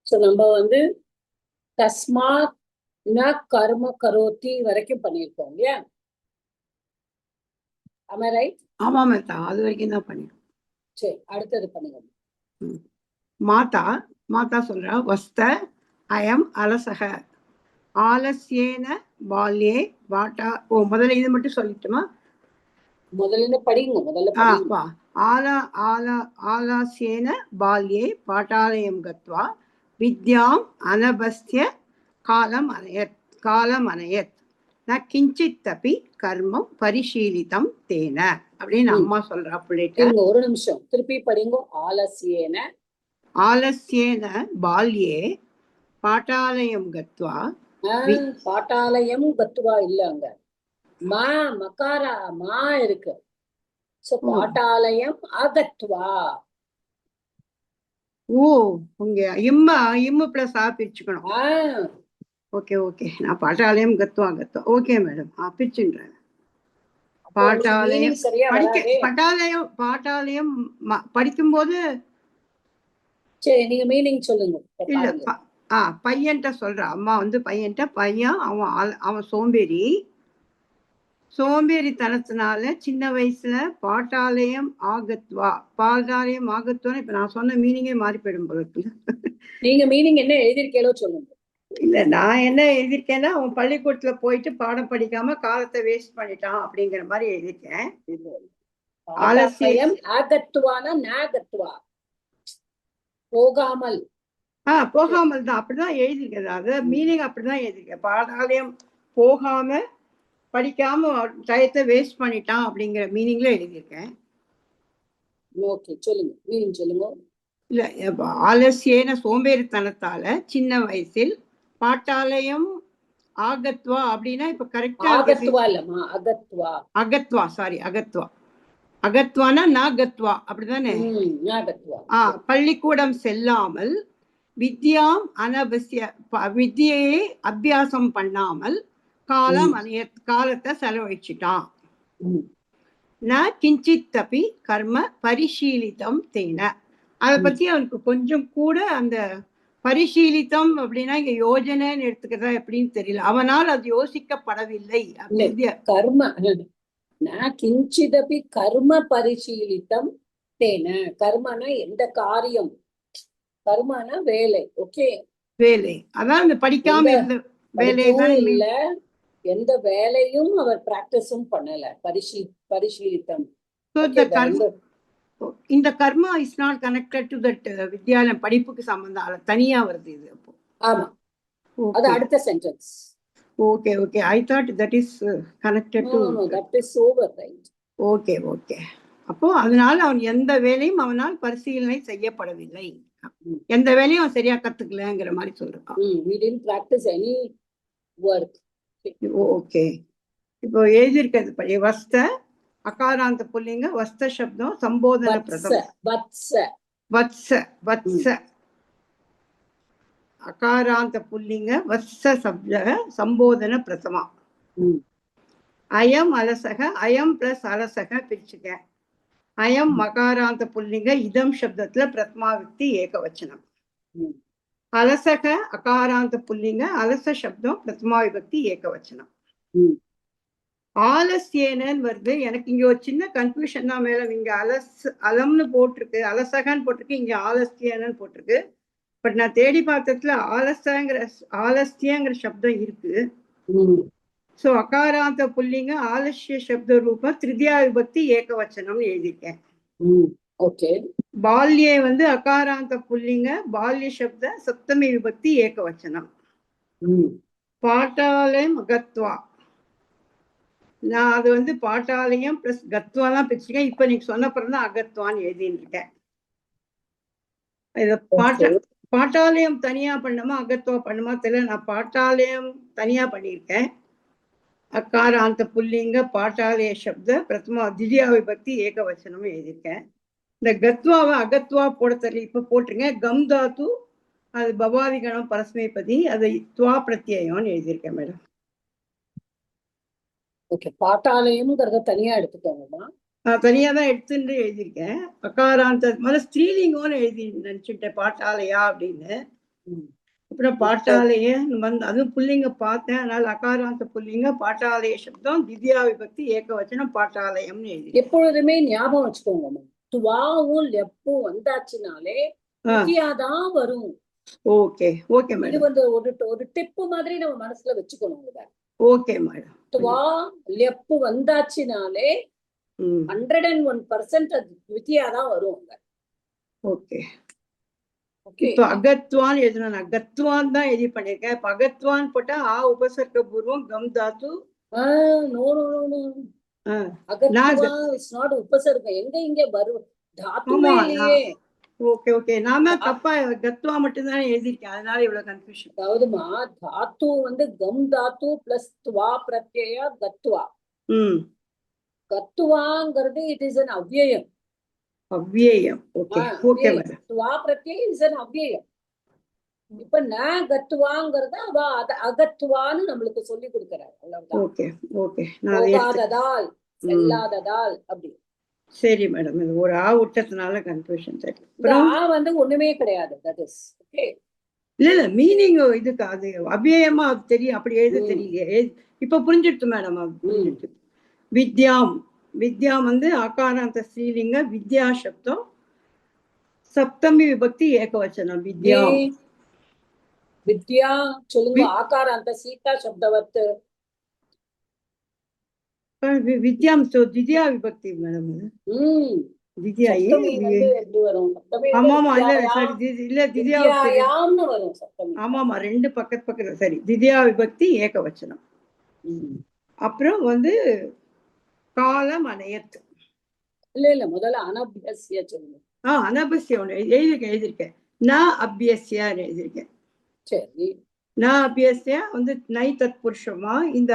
So நம்ம வந்து தஸ்மாத் ந கர்ம கரோதி வரைக்கும் பண்ணியிருக்கோம் இல்லையா? Am I right? ஆமா மேத்தா, அது வரைக்கும் தான் பண்ணிருக்கோம். சரி, அடுத்தது பண்ணுங்க. மாதா மாதா சொல்றா, வஸ்த அயம் அலசக ஆலசியேன பால்யே வாட்டா. ஓ, முதல்ல இது மட்டும் சொல்லிட்டுமா? முதல்ல படிங்க, முதல்ல படிங்க. ஆலாசியேன பால்யே பாட்டாலயம் கத்வா வித்யாம் அனபஸ்ய காலம் அனயத் ந கிஞ்சித் அபி கர்மம் பரிசீலிதம் தேன அப்படின்னு அம்மா சொல்றா பிள்ளைட்ட. ஒரு நிமிஷம் திருப்பி படிங்க. ஆலசியேன பால்யே பாட்டாலயம் கத்வா. பாட்டாலயம் கத்வா இல்ல, அங்க மா மகாரா மா இருக்கு. சோ பாட்டாலயம் அகத்வா. ஓ, உங்க இம்மு பிளஸ் ஆ பிரிச்சுக்கணும். ஓகே ஓகே, நான் பாட்டாலயம் கத்வா ஓகே மேடம், பிரிச்சுன்றேன். பாட்டாலயம் பாட்டாலயம் படிக்கும்போது சரி, நீங்க மீனிங் சொல்லுங்க. இல்ல, பையன்ட்ட சொல்ற அம்மா வந்து பையன் அவன் சோம்பேறித்தனத்தினால சின்ன வயசுல பாட்டாலயம் ஆகத்வான்னு இப்ப நான் சொன்ன மீனிங்கே மாறி போயிடும் போல இருக்கு. நீங்க மீனிங் என்ன எழுதிருக்கீங்களோ சொல்லுங்க. இல்ல, நான் என்ன எழுதியிருக்கேன்னா, அவன் பள்ளிக்கூடத்துல போயிட்டு பாடம் படிக்காம காலத்தை வேஸ்ட் பண்ணிட்டான் அப்படிங்கிற மாதிரி எழுதியிருக்கேன். ஆலசியம் ஆகத்வானா நாகத்வா, போகாமல் தான், அப்படிதான் எழுதியிருக்கேன். அதாவது மீனிங் அப்படிதான் எழுதியிருக்கேன். பாடாலயம் போகாம படிக்காம டயத்தை வேஸ்ட் பண்ணிட்டான் அப்படிங்கிற மீனிங்ல எழுதியிருக்கேன். ஓகே, சொல்லுங்க, மீனிங் சொல்லுங்க. இல்ல, ஆலசியேன சோம்பேறித்தனத்தால சின்ன வயசில் பாட்டாலயம் ஆகத்வா அப்படின்னா இப்ப கரெக்டா ஆகத்வா இல்லம்மா, அகத்வா. அகத்வானா நாகத்வா அப்படிதானே? பள்ளிக்கூடம் செல்லாமல் வித்யாம் அனபஸ்ய வித்தியையே அபியாசம் பண்ணாமல் காலத்தை செலவழிச்சிட்டான். ந கிஞ்சித் அபி கர்ம பரிசீலிதம் தேன. அதை பத்தி அவனுக்கு கொஞ்சம் கூட அந்த பரிசீலித்தம் அப்படின்னா இங்க யோஜனைன்னு எடுத்துக்கிறதா எப்படின்னு தெரியல. அவனால் அது யோசிக்கப்படவில்லை. கர்ம கிஞ்சிதபி கர்ம பரிசீலித்தம் தேன. கர்மனா எந்த காரியம், கர்மனா வேலை. ஓகே, வேலை. அதான் இந்த படிக்காம இருந்த வேலைதான் இல்ல, எந்த வேலையும் அவர் பிராக்டிஸும் பண்ணல. பரிசீலித்தம். இந்த கர்மா is not connected to that வித்யாலயம் படிப்புக்கு சம்பந்தம் தனியா வருது இது. அப்போ ஆமா, அது அடுத்த sentence. Okay okay, I thought that is connected to that is over, right? Okay okay. அப்போ அதனால அவன் எந்த வேலையும் அவனால் பரிசீலனை செய்யப்படவில்லை, எந்த வேலையும் அவன் சரியா கத்துக்கலங்கிற மாதிரி சொல்றான். we didn't practice any work. Okay, இப்போ எழுதியிருக்கிறது வஸ்த அகாராந்த புல்லிங்க வஸ்த சப்தம் சம்போதன பிரதம. வத்ச அகாராந்த புல்லிங்க வத்ச சப்த சம்போதன பிரதமா. அயம் அலசக, அயம் பிளஸ் அலசக பிரிச்சுக்க. அயம் மகாராந்த புல்லிங்க இதம் சப்தத்துல பிரதமா வித்தி ஏகவச்சனம். அலசக அகாராந்த புல்லிங்க அலச சப்தம் பிரதமா விபக்தி ஏகவச்சனம். ஆலசியேனன்னு வருது. எனக்கு இங்க ஒரு சின்ன கன்ஃபியூஷன் தான். மேல இங்க அலம்னு போட்டிருக்கு, அலசகன்னு போட்டிருக்கு, இங்க ஆலசியன்னு போட்டிருக்கு. பட் நான் தேடி பார்த்ததுல ஆலசியங்கிற சப்தம் இருக்கு. சோ அகாராந்த புல்லிங்க ஆலசிய சப்த ரூபம் திருதியா விபக்தி ஏகவச்சனம்னு எழுதியிருக்கேன். ஓகே, பால்யே வந்து அகாராந்த புல்லிங்க பால்ய சப்த சப்தமி விபக்தி ஏகவச்சனம். பாட்டாலயம் அகத்வா, நான் அது வந்து பாட்டாலயம் பிளஸ் கத்வா தான் பிரிச்சுக்கேன். இப்ப நீங்க சொன்ன பிறகுதான் அகத்வான்னு எழுதின்னு இருக்கேன். பாட்டாலயம் தனியா பண்ணுமா அகத்வா பண்ணுமா தெரியல. நான் பாட்டாலயம் தனியா பண்ணியிருக்கேன். அக்காராந்த புல்லிங்க பாட்டாலய சப்த பிரதமா திவ்யா விபக்தி ஏகவச்சனம் எழுதியிருக்கேன். இந்த கத்வாவை அகத்வா போட தெரியல, இப்ப போட்டுருங்க. கம் தாத்து அது பவாதிகணம் பரஸ்மைபதி, அது துவா பிரத்யயம்னு எழுதியிருக்கேன் மேடம். ஓகே, பாட்டாலயம்ங்கிறத தனியா எடுத்துக்கோங்கம்மா. நான் தனியா தான் எடுத்துட்டு எழுதியிருக்கேன். அகாராந்த முதல்ல ஸ்திரீலிங்கம்னு எழுதி நினைச்சுட்டேன் பாட்டாலயா அப்படின்னு. ம். அப்புறம் பாட்டாலய வந்து அதுவும் புல்லிங்க பார்த்தேன். அதனால அகாராந்த புல்லிங்க பாட்டாலய சப்தம் திவ்யா விபக்தி ஏகவச்சனம் பாட்டாலயம்னு எழுதி. எப்பொழுதுமே ஞாபகம் வச்சுக்கோங்க, துவாவும் லெப்பும் வந்தாச்சுனாலே வித்தியாதான் வரும். ஓகே ஓகே இது மேடம். வந்து ஒரு டிப்பு மாதிரி நம்ம மனசுல வச்சுக்கணும். Okay madam. துவா லெப்பு வந்தாச்சுனாலே 101% அது வித்தியாதான் வரும். ஓகே. இப்போ அகத்வான் எழுதணும். நான் கத்வான் தான் எழுதி பண்ணிருக்கேன். இப்ப அகத்வான் போட்டா ஆ உபசர்க்க பூர்வம் கம் தாத்து. நோ நோ நோ அகத்வா இஸ் நாட் உபசர்க்கம். எங்க இங்க வரும் தாத்துவே இல்லையே. Okay okay. நாம தப்பா கத்வா மட்டும் தான் எழுதிருக்கேன். அதனால இவ்வளவு கன்ஃபியூஷன். அதாவதுமா தாத்து வந்து கம் தாத்து பிளஸ் துவா பிரத்யயா கத்வா. கத்துவாங்கிறது இட் இஸ் an அவ்யயம். அவ்யயம். Okay okay madam. துவா பிரத்யயம் இஸ் an அவ்யயம். இப்ப ந கத்துவாங்கிறத அவ அகத்துவான்னு நம்மளுக்கு சொல்லி கொடுக்கிறார். அவ்வளவுதான். Okay okay. போகாததால் செல்லாததால் அப்படி. சரி மேடம். இது ஒரு ஆ விட்டதுனால கன்ஃபியூஷன். சரி. ஆ வந்து ஒண்ணுமே கிடையாது. That is okay. இல்ல இல்ல மீனிங் இதுக்கு அது அவ்யயமா அது தெரியும். அப்படி எழுத தெரியலையே. இப்ப புரிஞ்சிடுச்சு மேடம். புரிஞ்சிடுச்சு. வித்யாம் வித்யாம் வந்து ஆகாராந்த ஸ்ரீலிங்க வித்யா சப்தம் சப்தமி விபக்தி ஏகவச்சனம் வித்யாம். வித்யா சொல்லுங்க. ஆகாராந்த சீதா சப்தவத் வித்யாம் தித்யா விபக்தி மேடம். தித்யா வரும். ஆமாமா இல்ல சரி இல்ல தித்யாயாம்னு வரும். சப்தமி ஆமாமா ரெண்டு பக்கத்து பக்கத்துல. சரி தித்யா விபக்தி ஏகவச்சனம். அப்புறம் வந்து காலம் அனையத். இல்ல முதல்ல அனபியஸ்ய சொல்லுங்க. அனபியஸ்ய ஒண்ணு எழுதியிருக்கேன். நான் அபியஸ்யா எழுதியிருக்கேன். சரி. நான் அபியஸ்யா வந்து நை தத் புருஷமா இந்த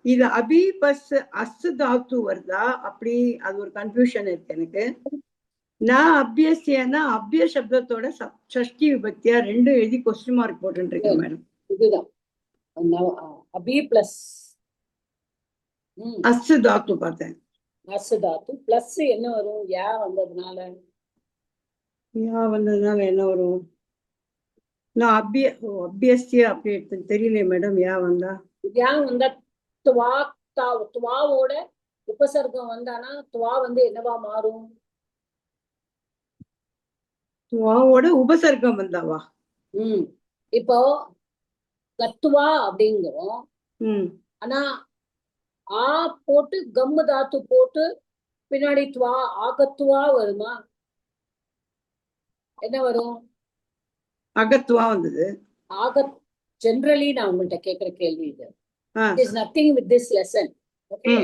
இது அபி பஸ் அஸ் தாத்து வருதா அப்படி அது ஒரு கன்ஃபியூஷன் இருக்கு எனக்கு. நான் அபியஸ்யனா அபிய சப்தத்தோட ஷஷ்டி விபக்தியா ரெண்டு எழுதி கொஸ்டின் மார்க் போட்டுருக்கேன் மேடம். இதுதான் அபி பிளஸ் அஸ் தாத்து பார்த்தேன். அஸ் தாத்து பிளஸ் என்ன வரும்? யா வந்ததுனால என்ன வரும்? நான் அபியஸ்ய அப்படி தெரியல மேடம். யா வந்தா துவாவோட உபசர்க்கம் வந்தானா துவா வந்து என்னவா மாறும்? துவாவோட உபசர்க்கம் வந்தாவா? இப்போ கத்துவா அப்படிங்கிறோம். ஆனா ஆ போட்டு கம்மு தாத்து போட்டு பின்னாடி துவா ஆகத்துவா வருமா? என்ன வரும்? அகத்துவா வந்தது. ஜெனரலி நான் உங்கள்கிட்ட கேட்கிற கேள்வி இது. It is nothing with this lesson. Okay.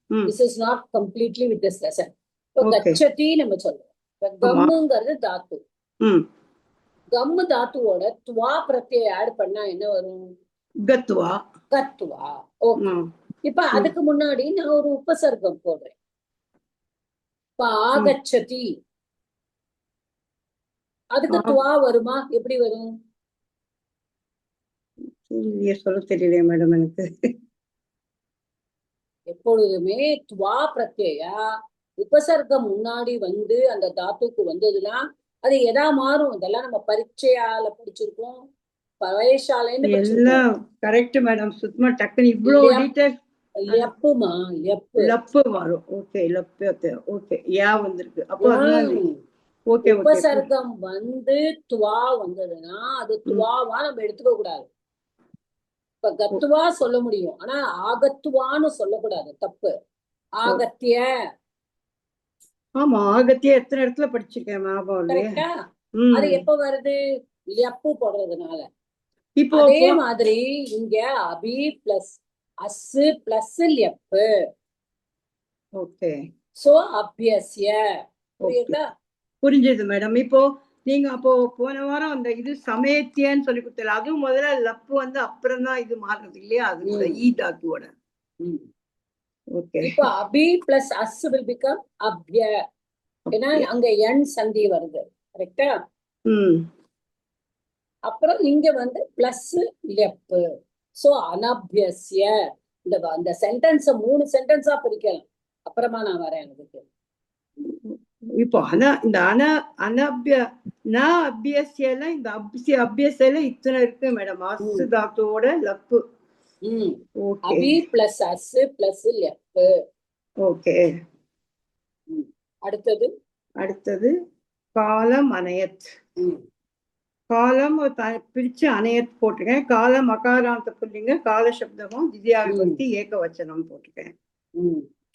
This is not completely with this lesson. இப்போ கச்சதி நம்ம சொல்றோம். கம்முங்கிறது தாத்து. கம்மு தாத்துவோட துவா பிரத்யை ஆட் பண்ணா என்ன வரும்? கத்துவா. கத்துவா. ஓகே. இப்ப அதுக்கு முன்னாடி நான் ஒரு உபசர்க்கம் போடுறேன். இப்ப ஆகச்சதி அதுக்கு துவா வருமா? எப்படி வரும்? சொல்ல தெரியல மேடம் எனக்கு. எப்பொழுதுமே துவா பிரத்யா உபசர்க்கம் முன்னாடி வந்து அந்த தாத்துக்கு வந்ததுன்னா அது எதா மாறும். இதெல்லாம் நம்ம பரீட்சையால படிச்சிருக்கோம். பழையசாலைன்னு எல்லாம் கரெக்ட் மேடம். சுத்தமா டக்குனு இவ்வளவு டீடைல். லப்புமா லப்பு லப்பு வரும். ஓகே லப்பு. ஓகே யா வந்திருக்கு. அப்போ ஓகே உபசர்க்கம் வந்து துவா வந்ததுன்னா அது துவாவா நம்ம எடுத்துக்க கூடாது. இப்ப கத்துவா சொல்ல முடியும். ஆனா ஆகத்துவான்னு சொல்லக்கூடாது. தப்பு. ஆகத்திய. ஆமா ஆகத்திய எத்தனை இடத்துல படிச்சிருக்கேன். அது எப்ப வருது? லப்பு போடுறதுனால. இப்போ அதே மாதிரி இங்க அபி பிளஸ் அஸ் பிளஸ் லப்பு. ஓகே. சோ அபியஸ்ய. புரிஞ்சது மேடம். இப்போ நீங்க அப்போ போன வாரம் அந்த இது சமயத்தியன்னு சொல்லி கொடுத்தல அதுவும் முதல்ல லப்பு வந்து அப்புறம் தான் இது மாறுறது இல்லையா? அது ஈ தாத்துவோட. ஓகே. இப்போ அபி பிளஸ் அஸ் will become அப்ய. ஏன்னா அங்க என் சந்தி வருது. கரெக்டா? அப்புறம் இங்க வந்து பிளஸ் லெப்பு. சோ அனபியஸ்ய. இந்த சென்டென்ஸ 3 சென்டென்ஸா பிரிக்கலாம். அப்புறமா நான் வரேன் அதுக்கு. இப்போ இந்த அனபிய அபியசியல இந்த அபியசியல இத்தனை இருக்கு மேடம். அசு தாத்துவோட லப்பு. ஓகே அபி பிளஸ் அசு பிளஸ் லெப்பு. ஓகே. அடுத்தது காலம் அனையத். காலம் பிரிச்சு அனையத் போட்டிருக்கேன். காலம் அகாராந்த புல்லிங்க கால சப்தமும் திவ்யா விபக்தி ஏக வச்சனம் போட்டிருக்கேன்.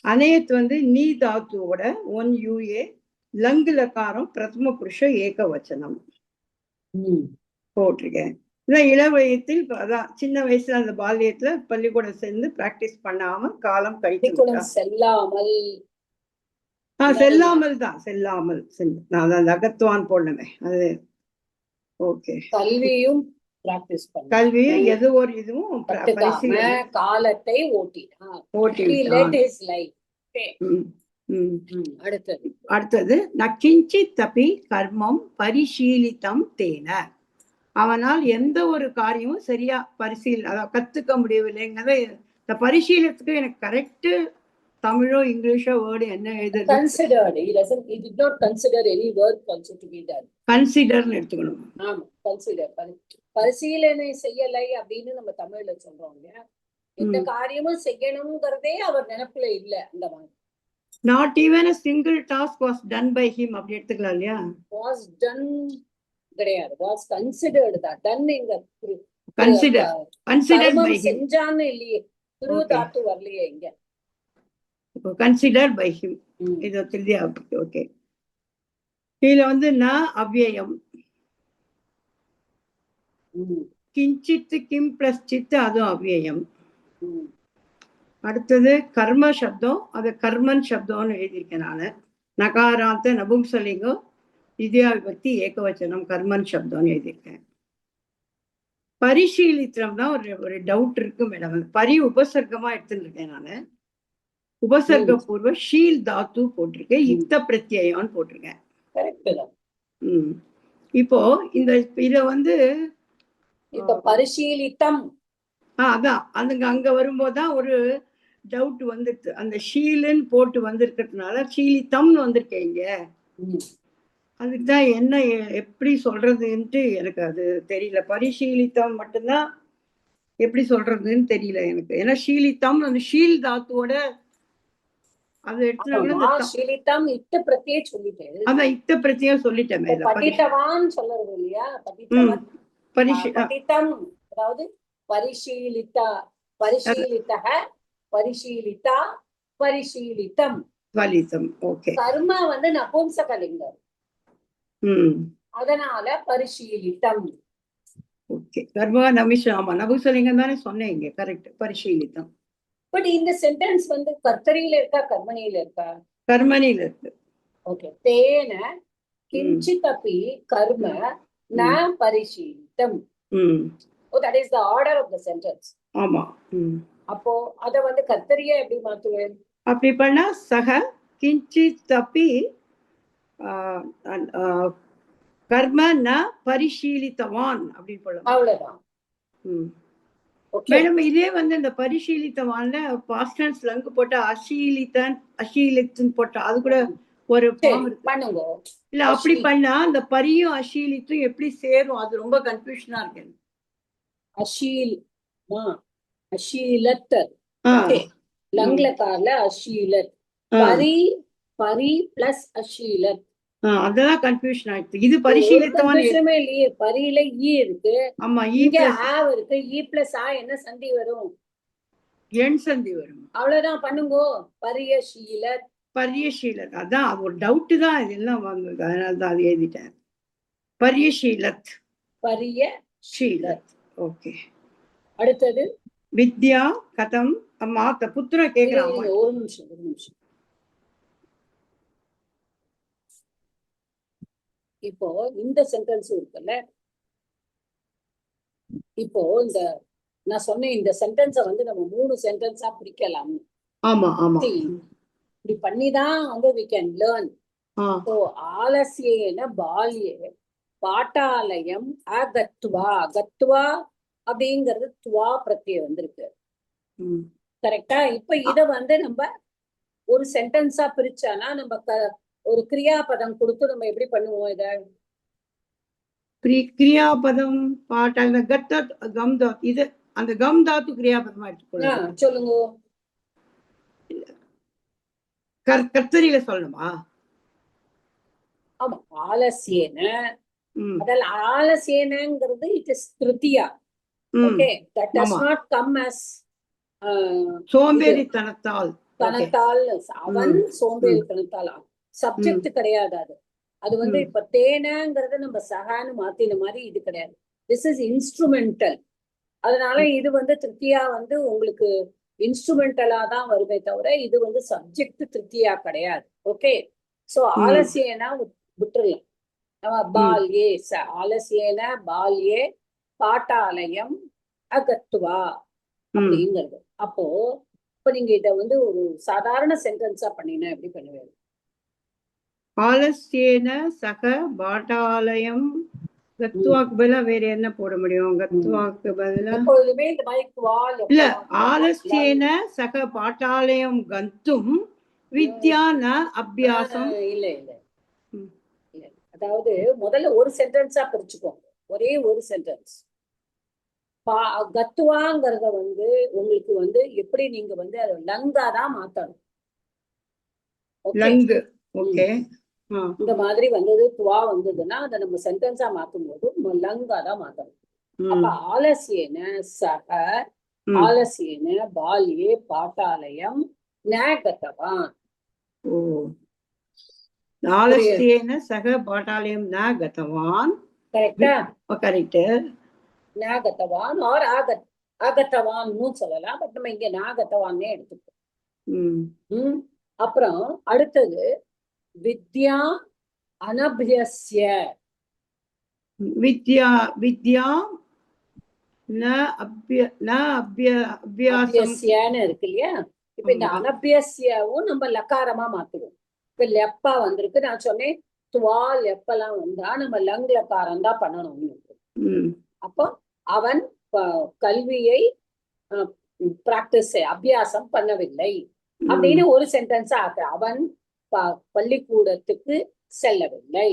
அனையத் நீ தாத்துவோட 1 UA லங்கு லக்காரம் பிரதம புருஷ ஏக வச்சனம் போட்டிருக்கேன். இளவயத்தில் அதான் சின்ன வயசுல அந்த பால்யத்துல பள்ளிக்கூடம் சேர்ந்து பிராக்டிஸ் பண்ணாம காலம் கழித்து செல்லாமல் நான் அந்த அகத்துவான் போடணுமே அது. ஓகே. கல்வியும் எது ஒரு இதுவும் காலத்தை அடுத்தது நக்கிஞ்சி தபி கர்மம் பரிசீலித்தம் தேன. அவனால் எந்த ஒரு காரியமும் சரியா கத்துக்க முடியவில்லைங்கிறத இந்த பரிசீலத்துக்கு எனக்கு கரெக்ட் தமிழோ இங்கிலீஷோ வேர்டு என்ன எழுதுறது? Considered. He did not consider any work also to be done. கன்சிடர்னு எடுத்துக்கணும். ஆமா, கன்சிடர். பரிசீலனை செய்யலை அப்படின்னு நம்ம தமிழ்ல சொல்றோம் இல்லையா? எந்த காரியமும் செய்யணுங்கிறதே அவர் நினைப்புல இல்ல. அந்த மாதிரி not even a single task was done by him அப்படி எடுத்துக்கலாம் இல்லையா? was done கிடையாது. was considered that done எங்க considered by him செஞ்சான்னு இல்லையே. திரு தாத்து வரலையே இங்க. considered by him. இது திருதியா. ஓகே. இதுல ந அவ்யயம். கிஞ்சித் கிம் பிளஸ் சித்து அதுவும் அவ்யயம். அடுத்தது கர்ம சப்தம், அது கர்மன் சப்தம்னு எழுதியிருக்கேன் நான். நகாராந்த நபும்சலிங்கம் வித்யா விபக்தி ஏகவச்சனம் கர்மன் சப்தம்னு எழுதியிருக்கேன். பரிசீலித்திரம் தான் ஒரு டவுட் இருக்கு மேடம். பரி உபசர்க்கமா எடுத்துட்டு இருக்கேன் நான். உபசர்க பூர்வ ஷீல் தாத்து போட்டிருக்கேன். யுக்த பிரத்யயம்னு போட்டிருக்கேன். இப்போ இத இப்ப பரிசீலித்தம் அதான் அங்க வரும்போதுதான் ஒரு டவுட் வந்துட்டு. அந்த ஷீலுன்னு போட்டு வந்திருக்கிறதுனால ஷீலித்தம்னு வந்திருக்கேன் இங்க. அதுக்குதான் என்ன எப்படி சொல்றதுன்ட்டு எனக்கு அது தெரியல. பரிசீலித்தம் மட்டும்தான் எப்படி சொல்றதுன்னு தெரியல எனக்கு. ஏன்னா ஷீலித்தம் அந்த ஷீல் தாத்துவோட அது எடுத்துட்டோம். இத்த பிரத்யே சொல்லிட்டேன். அதான் இத்த பிரத்யே சொல்லிட்டேன். படித்தவான் சொல்றது இல்லையா? படித்தம் அதாவது பரிசீலித்தா பரிசீலித்தக பரிசீலித்தா பரிசீலித்தம் பலிதம். ஓகே. கர்ம நபும்சகலிங்கம். அதனால பரிசீலித்தம். ஓகே. கர்ம நமிஷாமா நபும்சலிங்கம் தானே சொன்னேன் இங்க. கரெக்ட். பரிசீலித்தம். பட் இந்த சென்டென்ஸ் கர்த்தரியில இருக்கா கர்மணியில இருக்கா? கர்மணியில இருக்கு. ஓகே. தேன கிஞ்சிதபி கர்ம ந பரிசீலித்தம். Oh, that is the order of the sentence. ஆமா. அப்போ அத கர்த்தரியா எப்படி மாத்துவேன்? அப்படி பண்ணா சக கிஞ்சிதபி கர்ம ந பரிசீலித்தவான் அப்படி போடலாம். அவ்வளவுதான். மேடம் இதே இந்த பரிசீலித்தவான்ல பாஸ்ட் டென்ஸ் லங்கு போட்டா அசீலித்தன் அசீலித்தன் போட்டா அது கூட ஒரு பண்ணுங்க. இல்ல அப்படி பண்ணா அந்த பரியும் அசீலித்தும் எப்படி சேரும்? அது ரொம்ப கன்ஃபியூஷனா இருக்கு. அஷீல் அஷீலத் லங்லகார்ல அஷீலத் பரி பரி பிளஸ் அஷீலத். அதெல்லாம் கன்ஃபியூஷன் ஆயிடுச்சு. இது பரிசீலித்தவான் இல்லையே. பரியில ஈ இருக்கு. ஆமா. இங்க ஆ இருக்கு. ஈ பிளஸ் ஆ என்ன சந்தி வரும்? எண் சந்தி வரும். அவ்வளவுதான். பண்ணுங்க. பரியஷீலத் பரியஷீலத். அதான் அது ஒரு டவுட் தான். இதெல்லாம் வந்தது. அதனாலதான் அது எழுதிட்டேன். பரியஷீலத் பரியஷீலத். ஓகே. அடுத்தது வித்யா கதம் அம்மா புத்திர கேக்குறாங்க. ஒரு நிமிஷம். இப்போ இந்த சென்டென்ஸ் இருக்குல்ல. இப்போ நான் சொன்னேன் இந்த சென்டென்ஸ நம்ம 3 சென்டென்ஸா பிரிக்கலாம். ஆமா ஆமா. இப்படி பண்ணிதான் we can learn. So ஆலஸ்யேன பால்யே பாட்டாலயம் அகத்வா. கத்வா அப்படிங்கிறது துவா பிரத்யம் வந்திருக்கு. கரெக்டா? இப்ப இத நம்ம ஒரு சென்டென்ஸா பிரிச்சானா நம்ம ஒரு கிரியாபதம் கொடுத்து நம்ம எப்படி பண்ணுவோம் இத? கிரியாபதம் பாட்டா இந்த கத்த கம் தாத்து இது அந்த கம் தாத்து கிரியாபதமா எடுத்துக்கொள்ளுங்க. சொல்லுங்க. கர்த்தரியில சொல்லணுமா? ஆமா, ஆலசியேன. அதில் ஆலசியனங்கிறது இட் இஸ் திருத்தியா. Okay, that does not come as சோம்பேறித்தனத்தால். தனத்தால். அவன் சோம்பேறித்தனத்தால் சப்ஜெக்ட் கிடையாது அது. அது வந்து இப்ப தேனங்கிறது நம்ம சகான்னு மாத்தின மாதிரி இது கிடையாது. This is instrumental. அதனால இது வந்து திருப்தியா வந்து உங்களுக்கு இன்ஸ்ட்ருமெண்டலா தான் வருமே தவிர இது வந்து சப்ஜெக்ட் திருப்தியா கிடையாது. ஓகே, சோ ஆலசியனா விட்டுறலாம். நம்ம பால்யே ஆலசியன பால்யே பாட்டாலயம் அகத்துவா அப்படிங்கிறது. அப்போ இப்ப நீங்க இத வந்து ஒரு சாதாரண சென்டென்ஸா பண்ணினா எப்படி பண்ணுவீங்க? ஆலசியன சக பாட்டாலயம் கத்துவாக்கு பதிலா வேற என்ன போட முடியும்? கத்துவாக்கு பதிலா எப்பொழுதுமே இந்த மாதிரி துவால் இல்ல, ஆலசியன சக பாட்டாலயம் கந்தும் வித்யா ந அபியாசம். இல்ல இல்ல, அதாவது முதல்ல ஒரு சென்டென்ஸா பிரிச்சுக்கோங்க, ஒரே ஒரு சென்டென்ஸ். கத்துவாங்கிறத வந்து உங்களுக்கு வந்து எப்படி நீங்க வந்து அதை லங்கா தான் மாத்தணும். ஓகே, இந்த மாதிரி வந்தது துவா வந்ததுன்னா அதை நம்ம சென்டென்ஸா மாத்தும் போது லங்கா தான் மாத்தணும். அப்ப ஆலசியன சக ஆலசியன பால்யே பாட்டாலயம் நாகத்தவான். ஆலசியன சக பாட்டாலயம் நாகத்தவான். கரெக்டா? கரெக்ட். நாகத்தவான் ஆர் ஆகத்தவான்னு சொல்லலாம். பட் நம்ம இங்க நாகத்தவான்னே எடுத்துக்கோம். அப்புறம் அடுத்தது வித்யா அனபியஸ்ய. வித்யா ந அபியாசம்னு இருக்கு இல்லையா? இப்ப இந்த அனபியஸ்யவும் நம்ம லக்காரமா மாத்துவோம். இப்ப லெப்பா வந்திருக்கு, நான் சொன்னேன் துவா லெப்பெல்லாம் வந்தா நம்ம லங் லக்காரம் தான் பண்ணணும். அப்போ அவன் கல்வியை பிராக்டிஸ் அபியாசம் பண்ணவில்லை அப்படின்னு ஒரு சென்டென்ஸா ஆக்கு. அவன் பள்ளிக்கூடத்துக்கு செல்லவில்லை,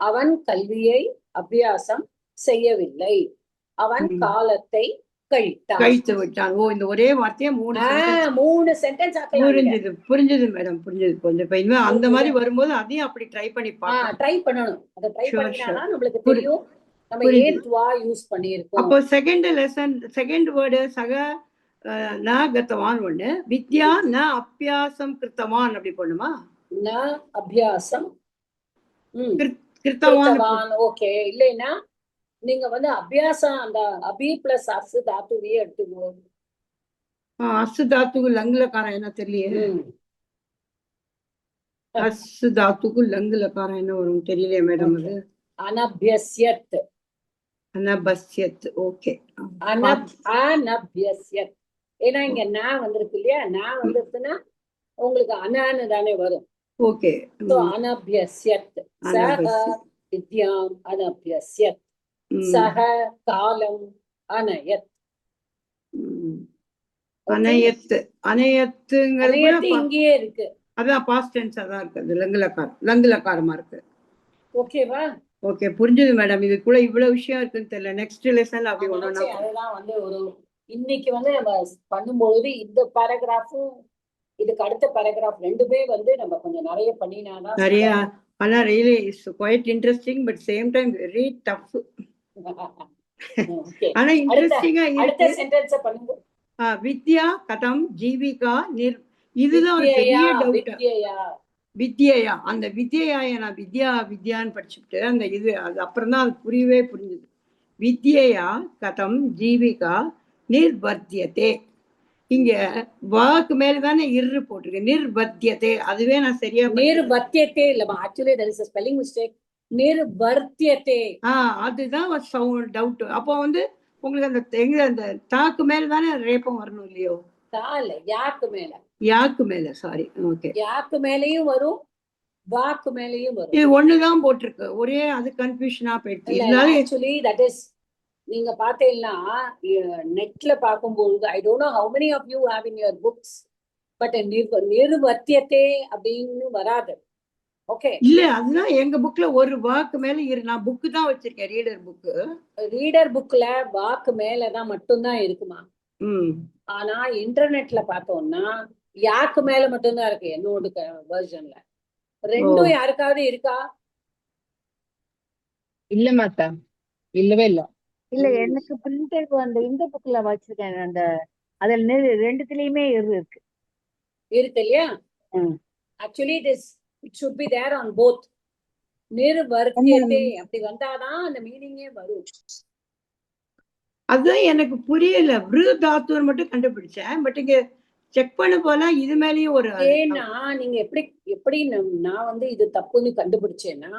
அவன் கல்வியை அபியாசம் செய்யவில்லை, அவன் காலத்தை கழித்து விட்டான். ஓ, இந்த ஒரே வார்த்தையை மூணு சென்டென்ஸ் புரிஞ்சது மேடம், புரிஞ்சது. கொஞ்சம் இப்ப இன்னும் அந்த மாதிரி வரும்போது அதையும் அப்படி ட்ரை பண்ணணும். அதை ட்ரை பண்ணாதான் நம்மளுக்கு தெரியும் நம்ம ஏன் துவா யூஸ் பண்ணியிருக்கோம். அப்போ செகண்ட் லெசன் செகண்ட் வேர்டு சக ந கத்தவான் ஒண்ணு, வித்யா ந அபியாசம் கிருத்தவான் அப்படி பண்ணுமா? ந அபியாசம் கிருத்தவான். ஓகே, இல்லைன்னா நீங்க வந்து அபியாசம் அந்த அபி பிளஸ் அசு தாத்துவையே எடுத்துக்குவோம். அசு தாத்துக்கு லங்குலக்காரம் என்ன தெரியலையே. அசு தாத்துக்கு லங்குலக்காரம் என்ன வரும் தெரியலையே மேடம். அது அனபியஸ்யத். அனபஸ்யத். ஓகே, அனபியஸ்யத். ஏன்னா இங்க நான் வந்திருக்கு இல்லையா? நான் வந்துருச்சுன்னா உங்களுக்கு அனான்னு தானே வரும். ஓகே, அனபியஸ்யத் சஹ வித்யாம் அனபியஸ்யத் சஹ காலம் அனயத். அனயத்துங்கிறது இங்கேயே இருக்கு. அதான் பாஸ்ட் டென்ஸா தான் இருக்கு, லங்குலக்காரமா இருக்கு. ஓகேவா? ஓகே, புரிஞ்சது மேடம். இதுக்குள்ள இவ்வளவு விஷயம் இருக்குன்னு தெரியல. நெக்ஸ்ட் லெசன்ல அப்படி ஒண்ணு. அதுதான் வந்து ஒரு இன்னைக்கு வந்து நம்ம பண்ணும்போது இந்த பேராகிராஃபும் இதுக்கு அடுத்த பேராகிராஃப் ரெண்டுமே வந்து நம்ம கொஞ்சம் நிறைய பண்ணினாதான் நிறைய. ஆனா really it's quite interesting but same time very tough. ஆனா இன்ட்ரெஸ்டிங்கா அடுத்த சென்டென்ஸ் பண்ணுங்க. வித்யா கதம் ஜீவிகா இதுதான் ஒரு பெரிய டவுட். வித்யா, அந்த வித்யாய நான் வித்யான்னு படிச்சுட்டு அந்த இது அது அப்புறம் தான் அது புரிஞ்சது. வித்யா கதம் ஜீவிகா நிர்வர்த்தியதே. இங்க வாக்கு மேலதானே இரு போட்டிருக்கு, நிர்வர்த்தியதே. அதுவே நான் சரியா நிர்வர்த்தியதே இல்லமா, actually there is a spelling mistake. நிர்வர்த்தியதே. அதுதான் டவுட். அப்போ வந்து உங்களுக்கு அந்த தாக்கு மேலதானே ரேப்பம் வரணும் இல்லையோ? யாக்கு மேல சாரி. ஓகே, யாக்கு மேலயும் வரும் வாக்கு மேலயும் வரும். இது ஒண்ணுதான் போட்டிருக்கு, ஒரே அது கன்ஃபியூஷனா போயிடுச்சு. ஆக்சுவலி தட் இஸ் நீங்க பாத்தீங்கன்னா நெட்ல பார்க்கும்போது I don't know how many of you have in your books, but நிர்வர்த்தியதே அப்படின்னு வராது. ஓகே, இல்ல அதுதான் எங்க புக்ல ஒரு வாக்கு மேல நான் புக்கு தான் வச்சிருக்கேன், ரீடர் புக்கு. ரீடர் புக்ல வாக்கு மேலதான் மட்டும்தான் இருக்குமா. ம் ஆனா இன்டர்நெட்ல பார்த்தோம்னா யாக்கு மேல மட்டும்தான் இருக்கு என்னோட வெர்ஷன்ல. ஓ ரெண்டும் யாருக்காவது இருக்கா? இல்ல மாத்தா, இல்லவே இல்ல. இல்ல ம், எனக்கு பிரிண்டட் அந்த இந்த புக்ல வச்சிருக்கேன் அந்த அதுல ரெண்டுத்துலயுமே இருக்கு. இருக்கு இல்லையா? ம். Actually it should be there on both. நிர்வர்த்தியத்தை அப்படி வந்தாதான் அந்த மீனிங்கே வரும். அதுதான் எனக்கு புரியல. தாத்துன்னு மட்டும் கண்டுபிடிச்சேன். பட் இங்க செக் பண்ண போனா இது மேலயும் ஒரு ஏன்னா நீங்க எப்படி எப்படி நான் வந்து இது தப்புன்னு கண்டுபிடிச்சேன்னா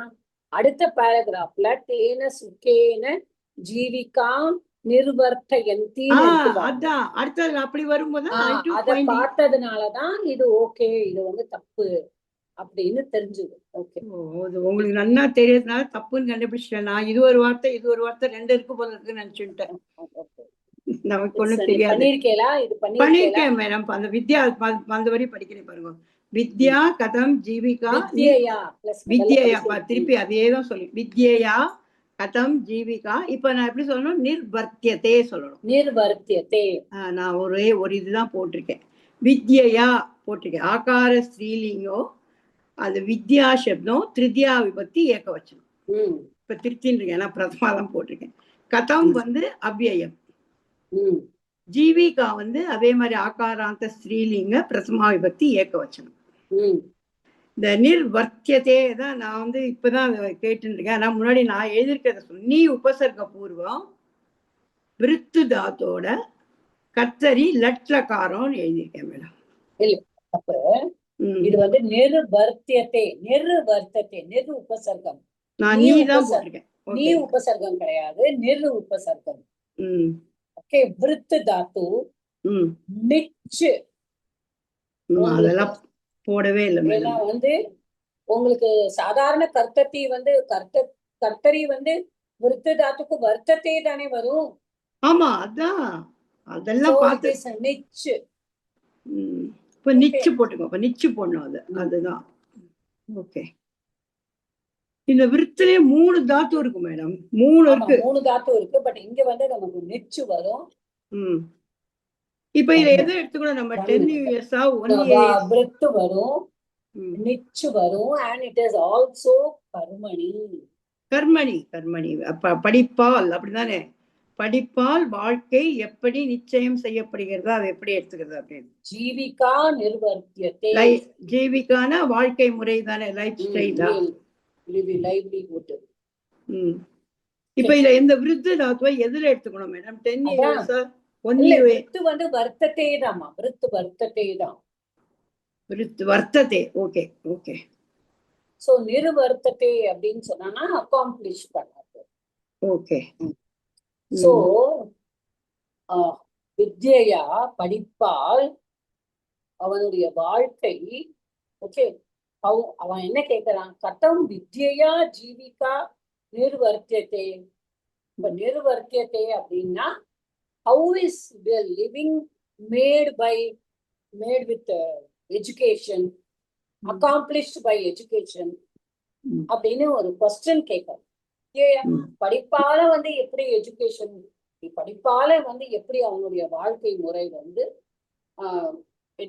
அடுத்த பேராகிராஃப்ல தேன சுக்கேன ஜீவிகா நிர்வர்த்தயந்தின்னு இருக்கு பாருங்க. அதான் அடுத்தது அப்படி வரும்போது அத பார்த்ததுனாலதான் இது ஓகே, இது வந்து தப்பு அப்படின்னு தெரிஞ்சது. ஓகே, உங்களுக்கு நல்லா தெரியறதுனால தப்புன்னு கண்டுபிடிச்சிட்டேன். நான் இது ஒரு வார்த்தை ரெண்டு இருக்கு போல இருக்குன்னு நினைச்சுட்டேன். நமக்கு ஒண்ணும் தெரியாது. பண்ணிருக்கேலா? இது பண்ணிருக்கேன் மேடம். அந்த வித்யா அந்த வரி படிக்கிறேன் பாருங்க. வித்யா கதம் ஜீவிகா வித்யா திருப்பி அதே தான் சொல்லி வித்யா கதம் ஜீவிகா. இப்ப நான் எப்படி சொல்லணும்? நிர்வர்த்தியத்தே சொல்லணும். நிர்வர்த்தியத்தே நான் ஒரே ஒரு இதுதான் போட்டிருக்கேன். வித்யா போட்டிருக்கேன். ஆகார ஸ்ரீலிங்கோ அது வித்யா சப்தம் திருத்தியா விபக்தி ஏகவச்சனம். இப்ப திருத்தின்னு இருக்கேன், ஏன்னா பிரதமாதான் போட்டிருக்கேன். கதம் வந்து அவ்யயம், ஜீவிகா வந்து அதே மாதிரி ஆகாராந்த ஸ்ரீலிங்க பிரதமா விபக்தி ஏகவச்சனம். இந்த நிர்வர்த்தியதே தான் நான் வந்து இப்பதான் கேட்டு இருக்கேன். ஆனா முன்னாடி நான் எழுதியிருக்கிறத சொல்லி நீ உபசர்க பூர்வம் விருத்து தாத்தோட கர்த்தரி லட்லகாரம் எழுதியிருக்கேன் மேடம். அப்ப இது வந்து நிர்வர்த்தியத்தை நிர் உபசர்க்கம். நான் நீ தான் போட்டிருக்கேன். நீ உபசர்க்கம் கிடையாது, நிர் உபசர்க்கம். ஓகே, விருத்து தாத்து நிச்சு அதெல்லாம் போடவே இல்லை. ஏன்னா வந்து உங்களுக்கு சாதாரண கர்த்தத்தி வந்து கர்த்தரி வந்து விருத்து தாத்துக்கு வர்த்தத்தை தானே வரும். ஆமா, அதான் அதெல்லாம் பார்த்து நிச்சு. இப்ப நிச்சு போட்டுக்கோ. இப்ப நிச்சு போடணும். அதுதான் ஓகே. இந்த விருத்திலே 3 தாத்து இருக்கு மேடம். 3 இருக்கு. 3 தாத்து இருக்கு. பட் இங்க வந்து நமக்கு நிச்சு வரும். இப்ப இத எதை எடுத்துக்கணும் நம்ம? 10 years 1 year விருத்து வரும், நிச்சு வரும். and it is also கர்மணி. கர்மணி படிப்பால் அப்படிதானே? படிப்பால் வாழ்க்கை எப்படி நிச்சயம் செய்யப்படுகிறதோ அதை எப்படி எடுத்துக்கிறது அப்படின்னு. ஜீவிகா நிர்வர்த்தியத்தை. ஜீவிகான வாழ்க்கை முறை தானே, லைஃப் ஸ்டைல். இப்ப இத இந்த விருத்து தாத்துவை எதுல எடுத்துக்கணும் மேடம்? 10 years விருத்து வந்து வர்த்தத்தை தான்மா. விருத்து வர்த்தத்தை தான். விருத்து வர்த்தத்தை. Okay okay. சோ நிர்வர்த்தத்தை அப்படின்னு சொன்னா அக்காம்ப்ளிஷ் பண்ணாது. ஓகே. சோ வித்யா படிப்பால் அவனுடைய வாழ்க்கை. ஓகே, அவன் என்ன கேட்கிறான்? கதம் வித்யா ஜீவிகா நிர்வர்த்தியத்தை. இப்ப நிர்வர்த்தியத்தை அப்படின்னா how is the living made with education, accomplished by education அப்படின்னு ஒரு கொஸ்டின் கேட்கணும். படிப்பால வந்து எப்படி எஜுகேஷன், படிப்பால வந்து எப்படி அவனுடைய வாழ்க்கை முறை வந்து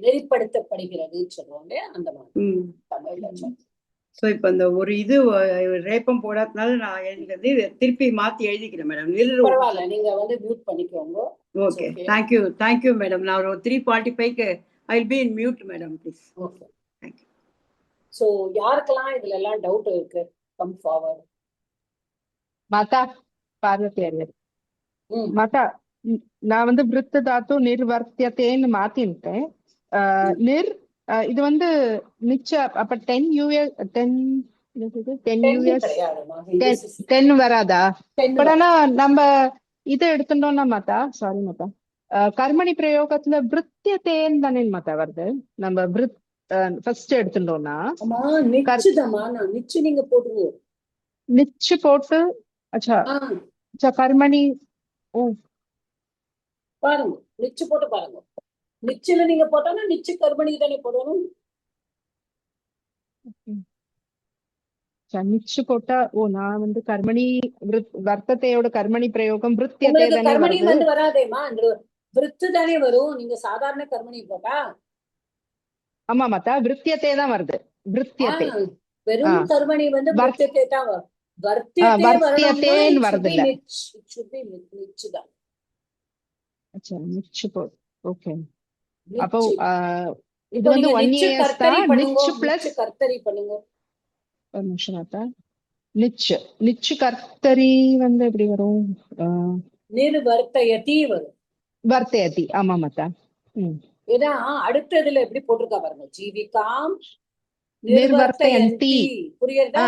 நெறிப்படுத்தப்படுகிறது சொல்லுவாங்க. அந்த மாதிரி தமிழ்ல. சோ இப்ப இந்த ஒரு இது ரேப்பம் போடாதனால நான் எழுதிக்கிறது திருப்பி மாத்தி எழுதிக்கிறேன் மேடம். பரவாயில்ல, நீங்க வந்து மியூட் பண்ணிக்கோங்க. Okay, thank you madam. நான் ஒரு 3:45க்கு I will be in mute madam please. Okay, thank you. So யாருக்கெல்லாம் இதுல எல்லாம் டவுட் இருக்கு, கம் ஃபார்வர்ட். மாதா பார்வதி மாதா, நான் வந்து விருத்த தாத்து நிர்வர்த்தியத்தேன்னு மாத்தின்ட்டேன். இது வந்து நிச்ச அப்ப 10 years 10 வராதா? பட் ஆனா நம்ம இதை எடுத்துட்டோம்னா மாதா, சாரி மாதா, கர்மணி பிரயோகத்துல விருத்தியத்தேன்னு தானே மாதா வருது. நம்ம ஃபர்ஸ்ட் எடுத்துட்டோம்னா நிச்சு நீங்க போட்டுருங்க. நிச்சு போட்டு அச்சா கர்மணி. ஓ பாருங்க, நிச்சு போட்டு பாருங்க. நிச்சுல நீங்க போட்டோம்னா நிச்சு கர்மணி தானே போடணும். நிச்சு போட்டா நான் வந்து கர்மணி வர்த்தத்தையோட கர்மணி பிரயோகம் விருத்தியத்தை உங்களுக்கு தானே கர்மணி வருது. வந்து வராதேமா, விருத்து தானே வரும். நீங்க சாதாரண கர்மணி போட்டா ஆமா மாத்தா, விருத்தியத்தை தான் வருது. விருத்தியத்தை வெறும் கர்மணி வந்து விருத்தியத்தை தான் வரும். வர்த்தியத்தை வரணும்னா வர்த்தியத்தேன்னு வருது இல்ல. நிச்சுதான். நிச்சு போ. ஓகே. அப்போ நிச்சு. இது இப்போ வந்து நீங்க 1 நிச்சு years கர்த்தரி தான். பண்ணுங்க. நிச்சு பிளஸ் நிச்சு கர்த்தரி பண்ணுங்க. ஒரு நிமிஷம் மாத்தா. நிச்சு நிச்சு கர்த்தரி வந்து எப்படி வரும்? நிர்வர்த்தயதி வரும். வர்த்தயதி. ஆமா மாத்தா. ஏன்னா அடுத்ததுல எப்படி போட்டிருக்கா பாருங்க, ஜீவிகாம் நிர்வர்த்தயந்தி. நிர்வர்த்தயந்தி. புரியுறதா?